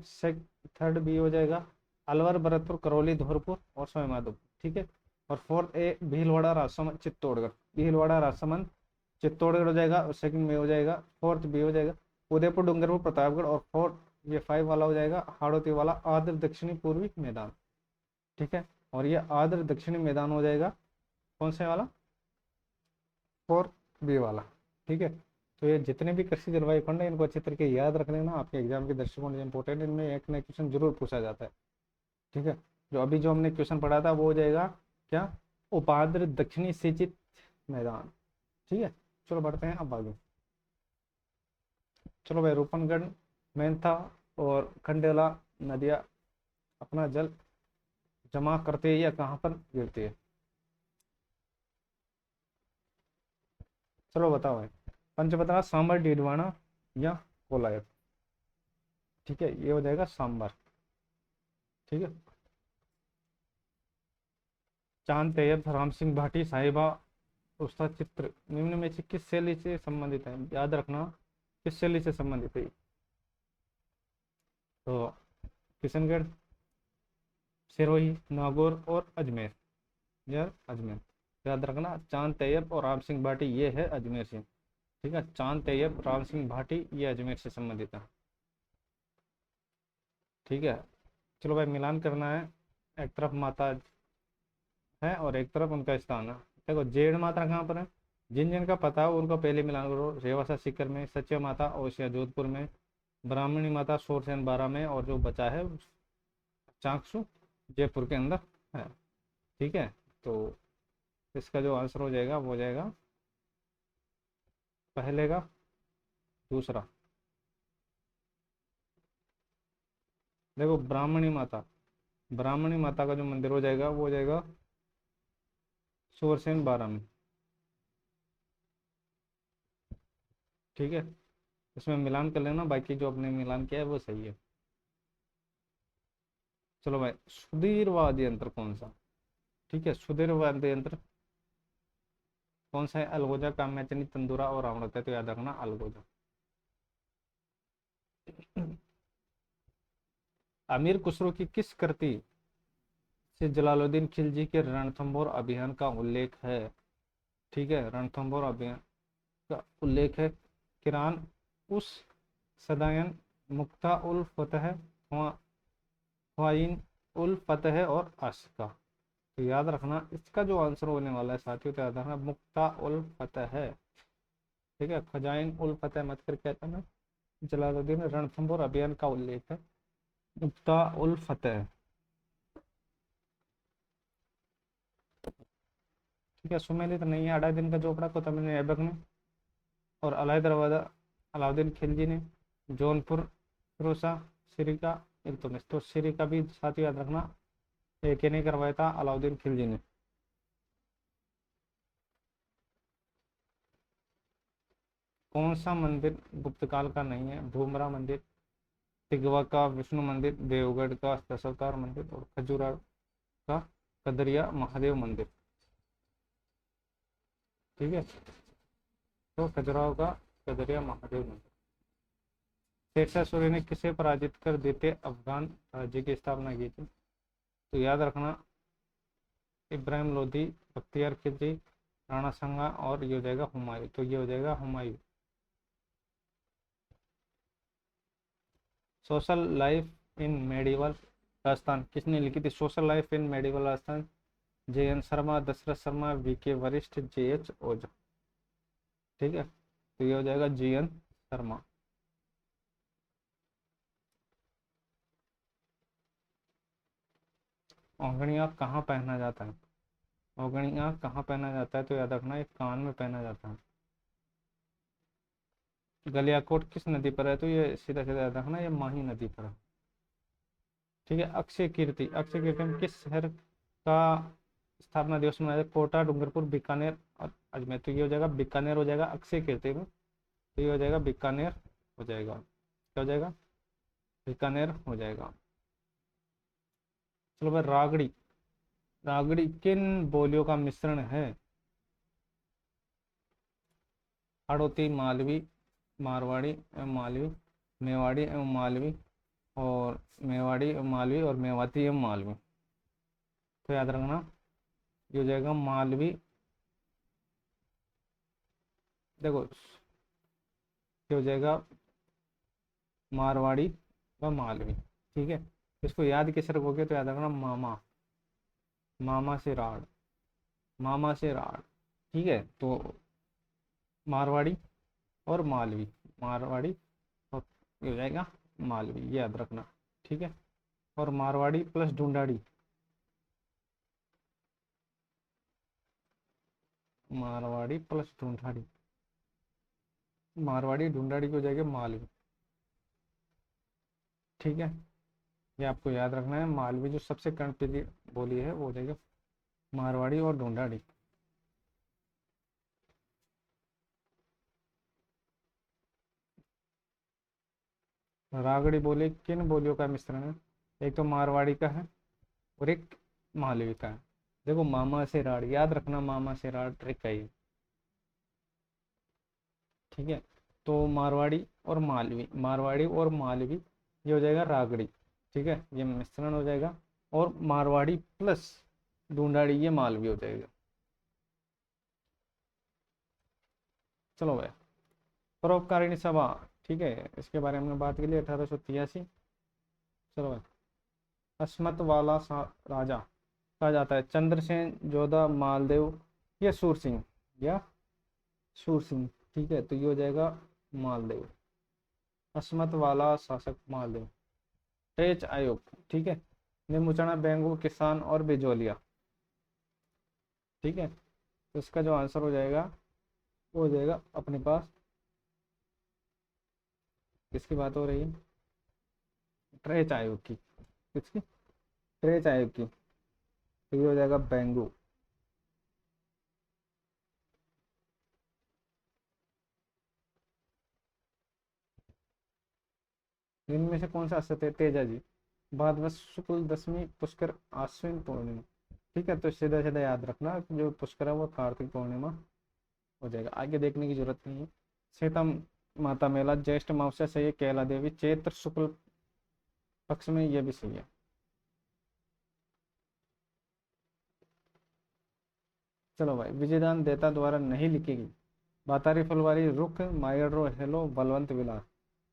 थर्ड बी हो जाएगा अलवर भरतपुर करौली धौरपुर और सवाईमाधोपुर। ठीक है, और फोर्थ ए भीलवाड़ा राजसमंद चित्तौड़गढ़, भीलवाड़ा राजसमंद चित्तौड़गढ़ हो जाएगा। और सेकंड में हो जाएगा, फोर्थ बी हो जाएगा उदयपुर डूंगरपुर प्रतापगढ़। और फोर्थ ये 5 वाला हो जाएगा हाड़ौती वाला आर्द्र दक्षिणी पूर्वी मैदान। ठीक है, और ये आर्द्र दक्षिणी मैदान हो जाएगा कौन से वाला? फोर्थ बी वाला। ठीक है, तो ये जितने भी कृषि जलवायु खंड है इनको अच्छे तरीके याद रख लेना, आपके एग्जाम के दृष्टिकोण से इंपॉर्टेंट, इनमें एक ना क्वेश्चन जरूर पूछा जाता है। ठीक है, जो अभी जो हमने क्वेश्चन पढ़ा था वो हो जाएगा क्या? उपाद्र दक्षिणी सिंचित मैदान। ठीक है, चलो बढ़ते हैं अब आगे। चलो भाई, रूपनगढ़ मेंथा और खंडेला नदियाँ अपना जल जमा करते हैं या कहाँ पर गिरती है? चलो बताओ भाई, पंचपतरा सांबर डीडवाना या कोलायत। ठीक है, ये हो जाएगा सांबर। ठीक है, चांद तैयब राम सिंह भाटी साहिबा उसका चित्र निम्न में से किस शैली से संबंधित है? याद रखना किस शैली से संबंधित है। तो किशनगढ़, सिरोही, नागौर और अजमेर, यार अजमेर याद रखना। चांद तैयब और राम सिंह भाटी ये है अजमेर से। ठीक है, चांद तैयब राम सिंह भाटी ये अजमेर से संबंधित है। ठीक है। चलो भाई, मिलान करना है। एक तरफ माता है और एक तरफ उनका स्थान है। देखो जेड माता कहाँ पर है, जिन जिन का पता हो उनका पहले मिलान करो। रेवासा सीकर में, सच्चे माता ओसिया जोधपुर में, ब्राह्मणी माता शोरसेन बारा में, और जो बचा है चाकसू जयपुर के अंदर है। ठीक है। तो इसका जो आंसर हो जाएगा वो हो जाएगा पहले का दूसरा। देखो ब्राह्मणी माता का जो मंदिर हो जाएगा वो हो जाएगा शोरसेन बारा में। ठीक है। इसमें मिलान कर लेना, बाकी जो आपने मिलान किया है वो सही है। चलो भाई, सुधीर वाद्य यंत्र कौन सा। ठीक है, सुधीर वाद्य यंत्र कौन सा है। अलगोजा, काम्याचनी, तंदूरा और रावणता। तो याद रखना अलगोजा। अमीर खुसरो की किस कृति से जलालुद्दीन खिलजी के रणथंभौर अभियान का उल्लेख है। ठीक है, रणथंभौर अभियान का उल्लेख है। किरान उस सदायन, मुक्ता उल फतह, हुआइन उल फतह और आशिका। तो याद रखना इसका जो आंसर होने वाला है साथियों, तो याद रखना मुक्ता उल फतह है। ठीक है, खजाइन उल फतह मत कर कहता ना। जलालुद्दीन रणथंभौर अभियान का उल्लेख है मुक्ता उल फतह। ठीक है, सुमेलित नहीं है। अलाउद्दीन का चोपड़ा को तमिल ने ऐबक ने, और अलाई दरवाजा अलाउद्दीन खिलजी ने, जौनपुर फिरोजा, सिरिका इल्तुतमिश। तो सिरिका भी साथ याद रखना एक ने करवाया था अलाउद्दीन खिलजी ने। कौन सा मंदिर गुप्त काल का नहीं है। भूमरा मंदिर, तिगवा का विष्णु मंदिर, देवगढ़ का दशावतार मंदिर, और खजुराहो का कदरिया महादेव मंदिर। ठीक है, तो खजुराहो का कदरिया महादेव मंदिर। शेरशाह सूरी ने किसे पराजित कर द्वितीय अफगान राज्य की स्थापना की थी। तो याद रखना इब्राहिम लोधी, बख्तियार खिलजी, राणा संगा, और ये हो जाएगा हुमायूं। तो ये हो जाएगा Humayun. Social life in medieval Rajasthan किसने लिखी थी। Social life in medieval Rajasthan, J N Sharma, Dasharath Sharma, V K Varishtha, J H ओझा। ठीक है, तो ये हो जाएगा जी एन शर्मा। औंगड़ियाँ कहाँ पहना जाता है। औंगड़ियाँ कहाँ पहना जाता है, तो याद रखना एक कान में पहना जाता है। गलियाकोट किस नदी पर है, तो ये सीधा सीधा याद रखना ये माही नदी पर है। ठीक है, अक्षय कीर्ति में किस शहर का स्थापना दिवस मनाया जाता है? कोटा, डूंगरपुर, बीकानेर और अजमेर। तो ये हो जाएगा बीकानेर हो जाएगा अक्षय कीर्ति में। तो ये हो जाएगा बीकानेर हो जाएगा। क्या हो जाएगा, बीकानेर हो जाएगा। चलो भाई, रागड़ी रागड़ी किन बोलियों का मिश्रण है। हाड़ौती, मालवी, मारवाड़ी एवं मालवी, मेवाड़ी एवं मालवी, और मेवाड़ी एवं मालवी, और मेवाती एवं मालवी। तो याद रखना ये हो जाएगा मालवी। देखो ये हो जाएगा मारवाड़ी व मालवी। ठीक है, इसको याद कैसे रखोगे, तो याद रखना मामा, मामा से राड़, मामा से राड़। ठीक है, तो मारवाड़ी और मालवी, मारवाड़ी और ये हो जाएगा मालवी, ये याद रखना। ठीक है, और मारवाड़ी प्लस ढूंढाड़ी, मारवाड़ी प्लस ढूंढाड़ी, मारवाड़ी ढूंढाड़ी की हो जाएगी मालवी। ठीक है, ये आपको याद रखना है। मालवी जो सबसे कर्णप्रिय बोली है वो हो जाएगा मारवाड़ी और ढूंढाड़ी। रागड़ी बोली किन बोलियों का मिश्रण है। एक तो मारवाड़ी का है और एक मालवी का है। देखो मामा से राड़, याद रखना मामा से राड़ ट्रिक है ये। ठीक है, तो मारवाड़ी और मालवी ये हो जाएगा रागड़ी। ठीक है, ये मिश्रण हो जाएगा। और मारवाड़ी प्लस ढूंढाड़ी ये मालवी हो जाएगा। चलो भाई, परोपकारिणी सभा। ठीक है, इसके बारे में बात की 1883। चलो भाई, अस्मत वाला राजा कहा जाता है चंद्रसेन, जोधा, मालदेव या सूरसिंह, या सूरसिंह। ठीक है, तो ये हो जाएगा मालदेव। अस्मत वाला शासक मालदेव। टेच आयोग, ठीक है, निमुचना, बेंगू, किसान और बिजोलिया। ठीक है, तो इसका जो आंसर हो जाएगा वो हो जाएगा अपने पास, किसकी बात हो रही है, ट्रेच आयोग की। किसकी? ट्रेच आयोग की। तो ये हो जाएगा बेंगू। इनमें से कौन सा असत्य है? तेजा जी। भाद्रपद शुक्ल दशमी, पुष्कर आश्विन पूर्णिमा। ठीक है, तो सीधा सीधा याद रखना कि जो पुष्कर है वो कार्तिक पूर्णिमा हो जाएगा, आगे देखने की जरूरत नहीं है। सीता माता मेला ज्येष्ठ अमावस्या सही है, कैला देवी चैत्र शुक्ल पक्ष में, ये भी सही है। चलो भाई, विजयदान देता द्वारा नहीं लिखेगी। बातारी फुलवारी, रुख, मायरो हेलो, बलवंत विलास।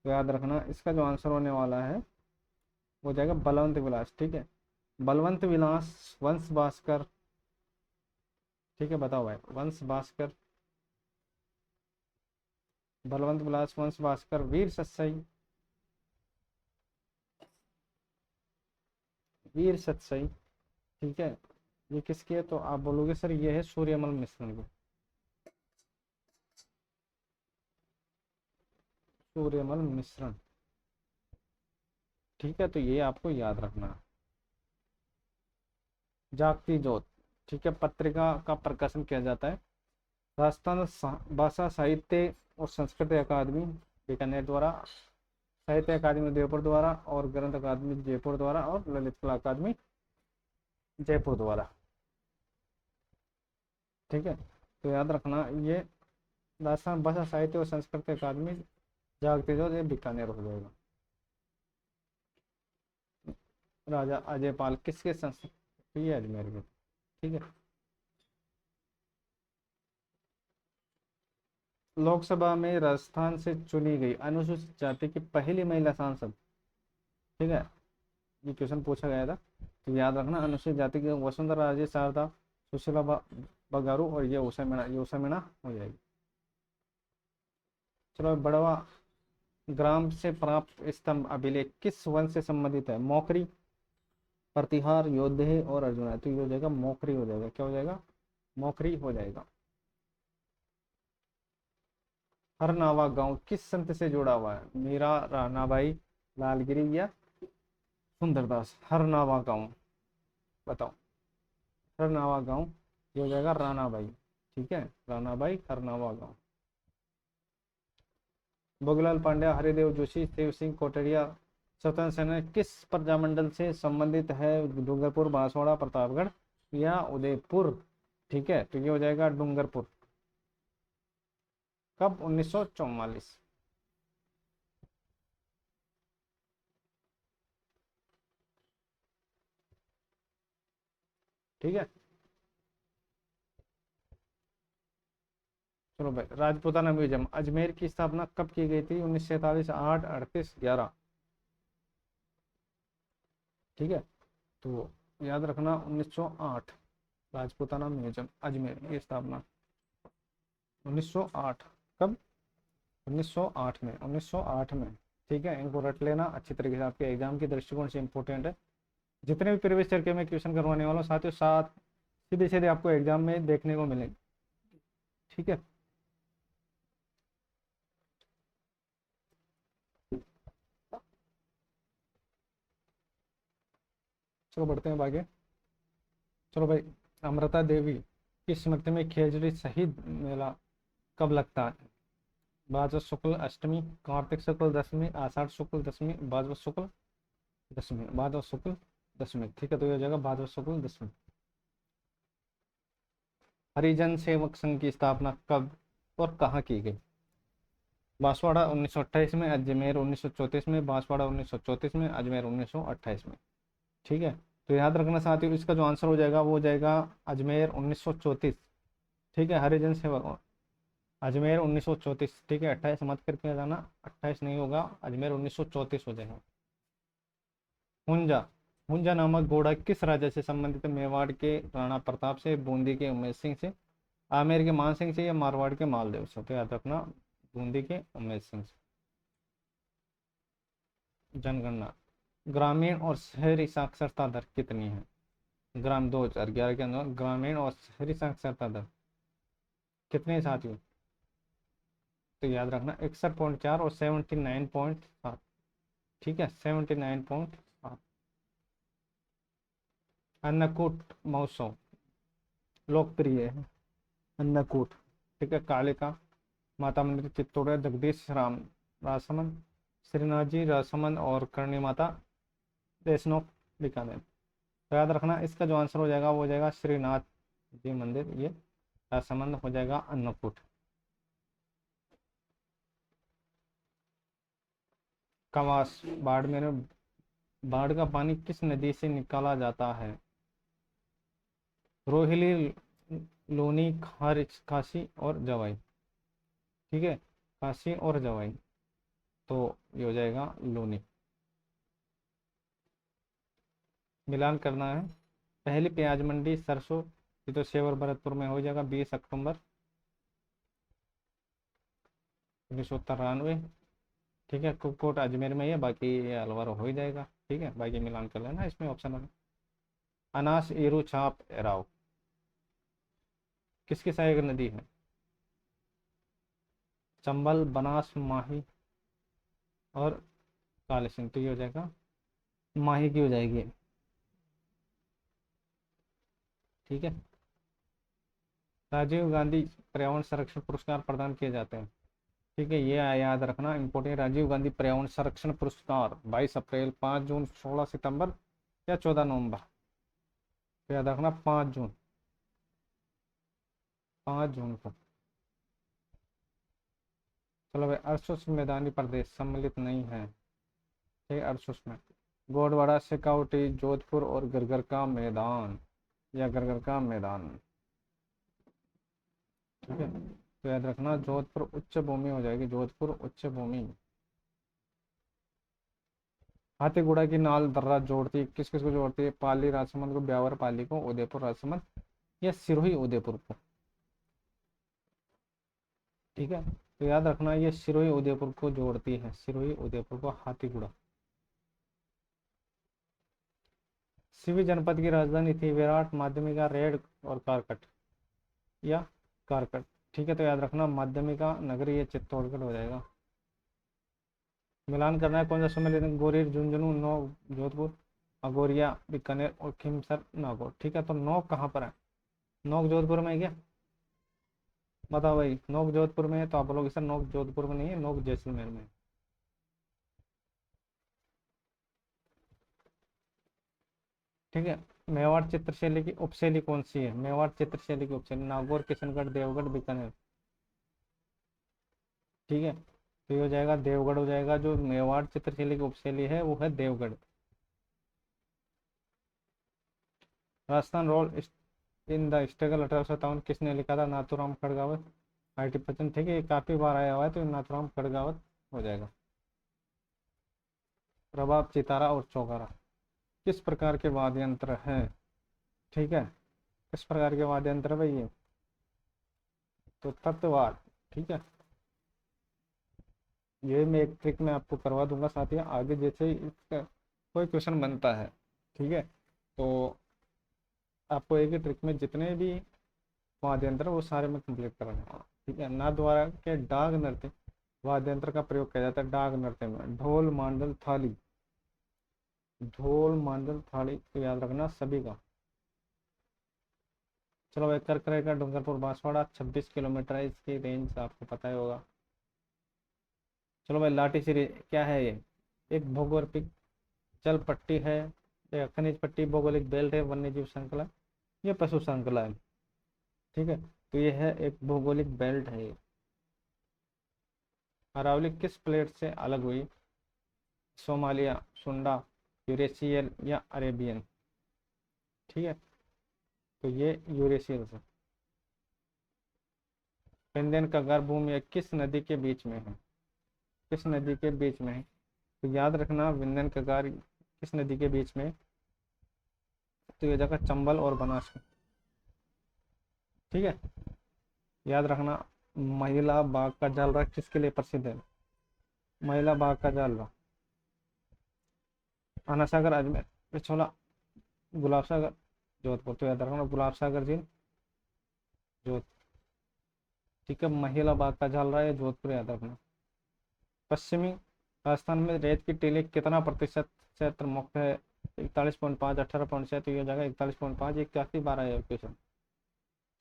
तो याद रखना इसका जो आंसर होने वाला है वो जाएगा बलवंत विलास। ठीक है, बलवंत विलास, वंश भास्कर। ठीक है, बताओ भाई, वंश भास्कर, बलवंत विलास, वंश भास्कर, वीर सत्सई, वीर सत्सई। ठीक है, ये किसकी है? तो आप बोलोगे सर ये है सूर्यमल मिश्रण की, सूर्यमल मिश्रण। ठीक है, तो ये आपको याद रखना है। जागती ज्योत, ठीक है, पत्रिका का प्रकाशन किया जाता है राजस्थान भाषा साहित्य और संस्कृति अकादमी बीकानेर द्वारा, साहित्य अकादमी उदयपुर द्वारा, और ग्रंथ अकादमी जयपुर द्वारा, और ललित कला अकादमी जयपुर द्वारा। ठीक है, तो याद रखना ये राजस्थान भाषा साहित्य और संस्कृति अकादमी जागती ज्योत, ये बीकानेर हो जाएगा। राजा अजयपाल किसके संस्कृत, ये अजमेर के। ठीक है, लोकसभा में राजस्थान से चुनी गई अनुसूचित जाति की पहली महिला सांसद। ठीक है, ये क्वेश्चन पूछा गया था, तो याद रखना अनुसूचित जाति की वसुंधरा राजे, शारदा, सुशीला बगारू, और ये उषा मीणा, ये उषा मीणा हो जाएगी। चलो, बड़वा ग्राम से प्राप्त स्तंभ अभिलेख किस वंश से संबंधित है? मौखरी, प्रतिहार, योद्धे और अर्जुन। तो ये हो जाएगा मौखरी हो जाएगा। क्या हो जाएगा? मौखरी हो जाएगा। हरनावा गांव किस संत से जुड़ा हुआ है? मीरा, रानाबाई, लालगिरी या सुंदरदास। हरनावा गांव, बताओ। हरनावा गांव, ये हो जाएगा रानाबाई। ठीक है, रानाबाई, हरनावा गांव। भोगलाल पांड्या, हरिदेव जोशी, शिव सिंह कोटरिया, स्वतंत्र सेना किस प्रजामंडल से संबंधित है? डूंगरपुर, बांसवाड़ा, प्रतापगढ़ या उदयपुर। ठीक है, तो ये हो जाएगा डूंगरपुर। कब? 1944। ठीक है, चलो भाई, राजपूताना म्यूजियम अजमेर की स्थापना कब की गई थी? 1947, 8, 38, 11। ठीक है, तो याद रखना 1908, राजपूताना म्यूजियम अजमेर की स्थापना 1908। कब? 1908 में, 1908 में। ठीक है, इनको रट लेना अच्छी तरीके से, आपके एग्जाम के दृष्टिकोण से इंपॉर्टेंट है। जितने भी प्रीवियस ईयर के मैं क्वेश्चन करवाने वाला हूँ साथियों, साथ सीधे सीधे आपको एग्जाम में देखने को मिलेंगे। ठीक है, चलो बढ़ते हैं आगे। चलो भाई, अमृता देवी की स्मृति में खेजड़ी शहीद मेला कब लगता है? भाद्रपद शुक्ल अष्टमी, कार्तिक शुक्ल दशमी, आषाढ़ शुक्ल दशमी, भाद्रपद शुक्ल दशमी, भाद्रपद शुक्ल दशमी। ठीक है, तो ये हो जाएगा भाद्रपद शुक्ल दशमी। हरिजन सेवक संघ की स्थापना कब और कहाँ की गई? बांसवाड़ा 1928 में, अजमेर 1934 में, बांसवाड़ा 1934 में, अजमेर 1928 में। ठीक है, तो याद रखना साथियों, इसका जो आंसर हो जाएगा वो हो जाएगा अजमेर 1934। ठीक है, हरिजन सेवक अजमेर 1934। ठीक है, 28 मत करके जाना, 28 नहीं होगा, अजमेर 1934 हो जाएगा। हुंजा। हुंजा नामक घोड़ा किस राजा से संबंधित है? मेवाड़ के राणा प्रताप से, बूंदी के उमेश सिंह से, आमेर के मान सिंह से, या मारवाड़ के मालदेव से? तो याद रखना, बूंदी के उमेश सिंह से। जनगणना। ग्रामीण और शहरी साक्षरता दर कितनी है? ग्राम 2011 के अंदर ग्रामीण और शहरी साक्षरता दर कितने हैं साथियों? तो याद रखना 61.4 और 79.7। ठीक है, 79.7। अन्नकूट महोत्सव लोकप्रिय है। अन्नकूट। ठीक है, कालिका माता मंदिर चित्तौड़, जगदीश राम राजसमंद, श्रीनाथ जी राजसमंद, और करणी माता देशनोक बीकानेर। तो याद रखना इसका जो आंसर हो जाएगा वो हो जाएगा श्रीनाथ जी मंदिर, ये राजसमंद हो जाएगा अन्नकूट। कवास बाड़मेर में बाढ़ का पानी किस नदी से निकाला जाता है? रोहिली, लोनी, काशी और जवाई। ठीक है, काशी और जवाई। तो ये हो जाएगा लोनी। मिलान करना है। पहली प्याज मंडी सरसों, ये तो सेवर भरतपुर में हो जाएगा 20 अक्टूबर 1993। ठीक है, कुपकोट अजमेर में ही है, बाकी ये अलवर हो ही जाएगा। ठीक है, बाकी मिलान कर लेना इसमें ऑप्शन है। अनास एरू छाप एराव किसकी सहायक नदी है? चंबल, बनास, माही और काली सिंध। तो ये हो जाएगा माही की हो जाएगी। ठीक है, राजीव गांधी पर्यावरण संरक्षण पुरस्कार प्रदान किए जाते हैं। ठीक है, ये याद रखना इम्पोर्टेंट। राजीव गांधी पर्यावरण संरक्षण पुरस्कार 22 अप्रैल, 5 जून, 16 सितंबर या 14 नवंबर? तो याद रखना 5 जून, 5 जून को। चलो भाई, अर्शुस मैदानी प्रदेश सम्मिलित नहीं है। ठीक है, अर्शुस में गोडवाड़ा, सिकाउटी, जोधपुर और गरगर का मैदान, या गरगर का मैदान। ठीक है, तो याद रखना जोधपुर उच्च भूमि हो जाएगी, जोधपुर उच्च भूमि। हाथीगुड़ा की नाल दर्रा जोड़ती किस किस को जोड़ती है? पाली राजसमंद को, ब्यावर पाली को, उदयपुर राजसमंद, या सिरोही उदयपुर को? ठीक है, तो याद रखना ये सिरोही उदयपुर को जोड़ती है, सिरोही उदयपुर को हाथीगुड़ा। सिवी जनपद की राजधानी थी विराट, माध्यमिका, रेड और कारकट, या कारकट? ठीक है, तो याद रखना माध्यमिका नगरी, ये चित्तौड़गढ़ हो जाएगा। मिलान करना है कौन सा सम्मेलन? गोरीर, झुंझुनू, नौक जोधपुर, अगोरिया बीकानेर और खिमसर नागौर। ठीक है, तो नौक कहाँ पर है? नौक जोधपुर में है क्या? बताओ भाई, नौक जोधपुर में है तो आप बोलोगे सर नौक जोधपुर में नहीं है, नौक जैसलमेर में है। ठीक है, मेवाड़ चित्रशैली की उपशैली कौन सी है? मेवाड़ चित्रशैली की उपशैली नागौर, किशनगढ़, देवगढ़, बीकानेर। ठीक है, तो ये हो जाएगा देवगढ़ हो जाएगा। जो मेवाड़ चित्रशैली की उपशैली है वो है Devgarh. Rajasthan role in the struggle 1857 किसने लिखा था? नाथूराम खड़गावत, आईटी बच्चन। ठीक है, ये काफी बार आया हुआ है तो नाथूराम खड़गावत हो जाएगा। रबाब, चितारा और चौगारा किस प्रकार के वाद्य यंत्र है? ठीक है, किस प्रकार के वाद्य यंत्र है भाई ये? तो तत्ववाद। ठीक है, ये मैं एक ट्रिक में आपको करवा दूंगा साथियों आगे, जैसे ही इसका कोई क्वेश्चन बनता है। ठीक है, तो आपको एक ही ट्रिक में जितने भी वाद्य यंत्र है वो सारे में कंप्लीट कराना। ठीक है, नाथ द्वारा के डाग नृत्य वाद्य यंत्र का प्रयोग किया जाता है डाग नृत्य में? ढोल, मांडल, थाली। ढोल, मांडल, थाली, तो याद रखना सभी का। चलो भाई, करकरे का डूंगरपुर बांसवाड़ा 26 किलोमीटर है, इसकी रेंज आपको पता ही होगा। चलो भाई, लाठी सीरी क्या है ये? एक भौगोलिक जल पट्टी है, या खनिज पट्टी, भौगोलिक बेल्ट है, वन्य जीव श्रृंखला, ये पशु श्रृंखला है। ठीक है, तो ये है एक भौगोलिक बेल्ट है ये। अरावली किस प्लेट से अलग हुई? सोमालिया, सुंडा, यूरेशियल या अरेबियन? ठीक है, तो ये यूरेशियल से। विंध्यन का गर्भभूमि किस नदी के बीच में है? किस नदी के बीच में है? तो याद रखना विंध्यन कगार किस नदी के बीच में? तो ये जगह चंबल और बनास में। ठीक है, याद रखना। महिला बाग का जालरा किसके लिए प्रसिद्ध है? महिला बाग का जालरा, आना सागर, अजमेर, पिछोला, गुलाब सागर, जोधपुर। तो याद रखना गुलाब सागर झील, जोध। ठीक है, महिला बाग का जालरा है जोधपुर, याद रखना। पश्चिमी राजस्थान में रेत की टीले कितना प्रतिशत क्षेत्र मुक्त है? 41.5, 18.6। तो ये जगह 41.5, 81, 12 है क्वेश्चन।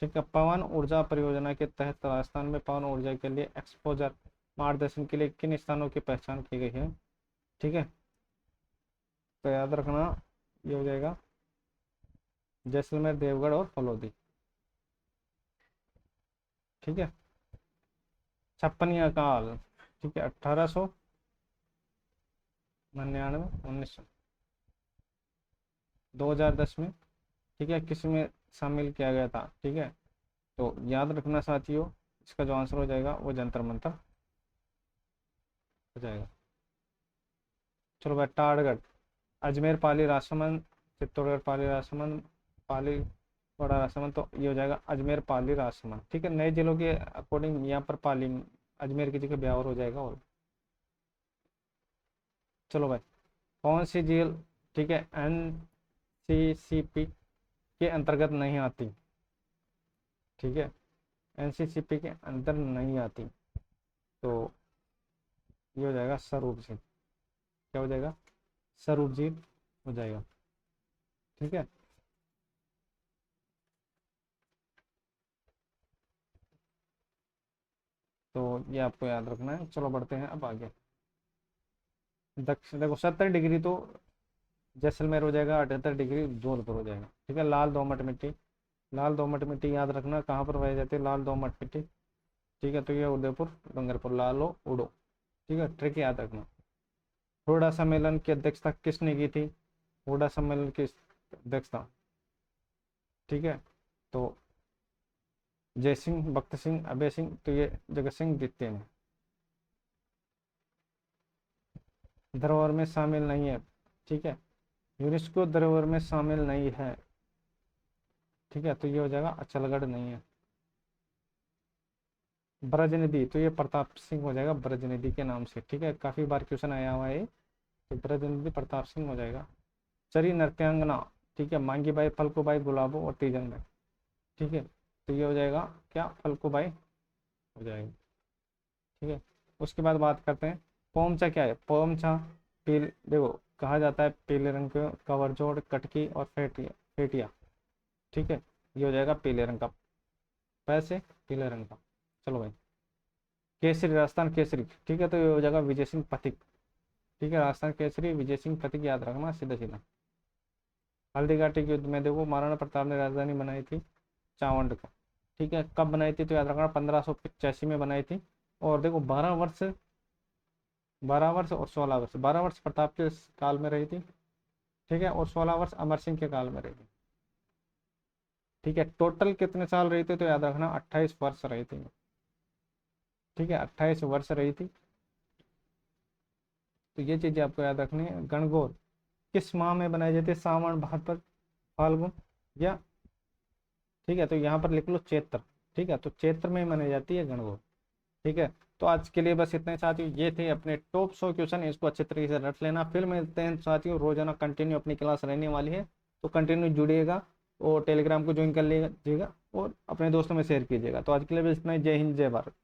ठीक है, पवन ऊर्जा परियोजना के तहत राजस्थान में पवन ऊर्जा के लिए एक्सपोजर मार्गदर्शन के लिए किन स्थानों की पहचान की गई है? ठीक है, तो याद रखना ये हो जाएगा जैसलमेर, देवगढ़ और फलोदी। ठीक है, छप्पनिया काल। ठीक है, 1899, 1900, 2010 में। ठीक है, किस में शामिल किया गया था? ठीक है, तो याद रखना साथियों, इसका जो आंसर हो जाएगा वो जंतर मंतर हो जाएगा। चलो भाई, टाड़गढ़, अजमेर, पाली राजसमंद, चित्तौड़गढ़, पाली राजसमंद, पाली बड़ा राजसमंद। तो ये हो जाएगा अजमेर, पाली, राजसमंद। ठीक है, नए जिलों के अकॉर्डिंग यहाँ पर पाली, अजमेर की जगह ब्यावर हो जाएगा। और चलो भाई, कौन सी झील, ठीक है, एनसीसीपी के अंतर्गत नहीं आती? ठीक है, एनसीसीपी के अंदर नहीं आती, तो ये हो जाएगा स्वरूप झील। क्या हो जाएगा? स्वरूप झील हो जाएगा। ठीक है, तो ये आपको याद रखना है। चलो बढ़ते हैं अब आगे। दक्षिण देखो, 70 डिग्री तो जैसलमेर हो जाएगा, 78 डिग्री जोधपुर हो जाएगा। ठीक है, लाल दोमट मिट्टी, लाल दोमट मिट्टी याद रखना कहाँ पर पाई जाती है? लाल दोमट मिट्टी। ठीक है, तो ये उदयपुर, डूंगरपुर, लालो उड़ो। ठीक है, ट्रिक याद रखना। हुडा सम्मेलन की अध्यक्षता किसने की थी? हुडा सम्मेलन की अध्यक्षता, ठीक है, तो जय सिंह, भक्त सिंह, अभय सिंह। तो ये जगत सिंह द्वितीय ने। धरोहर में शामिल नहीं है। ठीक है, यूनेस्को धरोहर में शामिल नहीं है। ठीक है, तो ये हो जाएगा अचलगढ़ नहीं है। ब्रजनिधि, तो ये प्रताप सिंह हो जाएगा ब्रजनिधि के नाम से। ठीक है, काफी बार क्वेश्चन आया हुआ है, तो ब्रजनिधि प्रताप सिंह हो जाएगा। चरी नृत्यांगना, ठीक है, मांगी बाई, फल्गुबाई, गुलाबो और तीजन बाई। ठीक है, तो ये हो जाएगा क्या? फल्गुबाई हो जाएगा। ठीक है, उसके बाद बात करते हैं पोमचा क्या है? पोमचा देखो, कहा जाता है पीले रंग के कवरजोड़, कटकी और फेटिया, फेटिया। ठीक है, ये हो जाएगा पीले रंग का, पैसे पीले रंग का। चलो भाई, केसरी, राजस्थान केसरी। ठीक है, तो ये हो जाएगा विजय सिंह पथिक। ठीक है, राजस्थान केसरी विजय सिंह पथिक, याद रखना सीधा सीधा। हल्दी घाटी के युद्ध में देखो, महाराणा प्रताप ने राजधानी बनाई थी चावंड को। ठीक है, कब बनाई थी? तो याद रखना 1585 में बनाई थी। और देखो 12 वर्ष, 12 वर्ष और 16 वर्ष, 12 वर्ष प्रताप के काल में रही थी। ठीक है, और 16 वर्ष अमर सिंह के काल में रही थी। ठीक है, टोटल कितने साल रही थी? तो याद रखना 28 वर्ष रही थी। ठीक है, 28 वर्ष रही थी। तो ये चीजें आपको याद रखनी है। गणगौर किस माह में बनाई जाती है? सावन, भाद्र, फाल्गुन या, ठीक है, तो यहाँ पर लिख लो चैत्र। ठीक है, तो चैत्र में मनाई जाती है गणगौर। ठीक है, तो आज के लिए बस इतने साथियों, ये थे अपने टॉप 100 क्वेश्चन। इसको अच्छे तरीके से रट लेना। फिर मिलते हैं साथियों, रोजाना कंटिन्यू अपनी क्लास रहने वाली है, तो कंटिन्यू जुड़िएगा और टेलीग्राम को ज्वाइन कर लीजिएगा और अपने दोस्तों में शेयर कीजिएगा। तो आज के लिए बस इतना ही। जय हिंद, जय भारत।